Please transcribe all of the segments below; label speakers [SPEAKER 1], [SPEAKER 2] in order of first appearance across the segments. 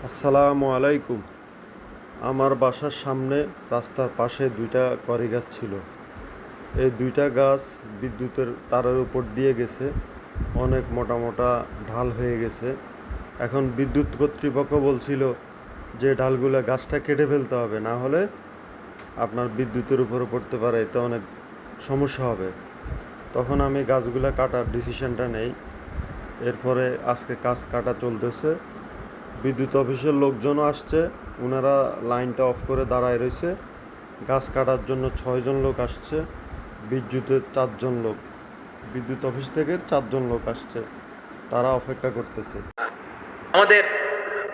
[SPEAKER 1] আসসালামু আলাইকুম। আমার বাসার সামনে রাস্তার পাশে দুইটা কড়ই গাছ ছিল। এই দুইটা গাছ বিদ্যুতের তারের উপর দিয়ে গেছে, অনেক মোটা মোটা ঢাল হয়ে গেছে। এখন বিদ্যুৎ কর্তৃপক্ষ বলছিল যে ঢালগুলো গাছটা কেটে ফেলতে হবে, না হলে আপনার বিদ্যুতের উপরে পড়তে পারে, এতে অনেক সমস্যা হবে। তখন আমি গাছগুলো কাটার ডিসিশনটা নেই। এরপরে আজকে কাজ কাটা চলতেছে। বিদ্যুৎ অফিসের লোকজনও আসছে, ওনারা লাইনটা অফ করে দাঁড়ায় রয়েছে। গাছ কাটার জন্য 6 জন লোক আসছে, বিদ্যুতের 4 জন লোক, বিদ্যুৎ অফিস থেকে 4 জন লোক আসছে, তারা অপেক্ষা করতেছে।
[SPEAKER 2] আমাদের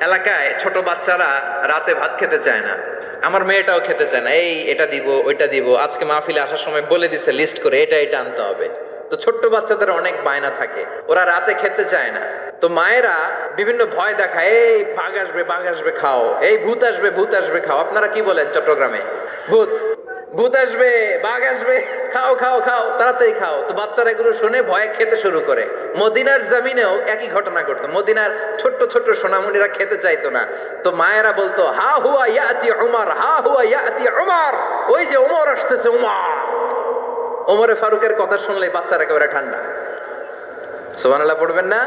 [SPEAKER 2] এলাকায় ছোট বাচ্চারা রাতে ভাত খেতে চায় না, আমার মেয়েটাও খেতে চায় না। এটা দিব ওইটা দিব, আজকে মাহফিলে আসার সময় বলে দিছে লিস্ট করে এটা এটা আনতে হবে। তো ছোট্ট বাচ্চাদের অনেক বায়না থাকে, ওরা রাতে খেতে চায় না। তো মায়েরা বিভিন্ন ভয় দেখায়, এই বাঘ আসবে খাও, এই ভূত আসবে খাও। আপনারা কি বলেন চট্টগ্রামে? ভূত ভূত আসবে, বাঘ আসবে, খাও খাও খাও, তাড়াতাড়ি খাও। তো বাচ্চারা এগুলো শুনে ভয়ে খেতে শুরু করে। মদিনার জমিনেও একই ঘটনা ঘটতো, মদিনার ছোট্ট ছোট্ট সোনামণিরা খেতে চাইতো না। তো মায়েরা বলতো, হা হুয়া ইয়াতি উমার, হা হুয়া ইয়াতি উমার, ওই যে ওমর আসতেছে, উমার। ওমরে ফারুকের কথা শুনলে বাচ্চারা একেবারে ঠান্ডা। সুবহানাল্লাহ পড়বেন না?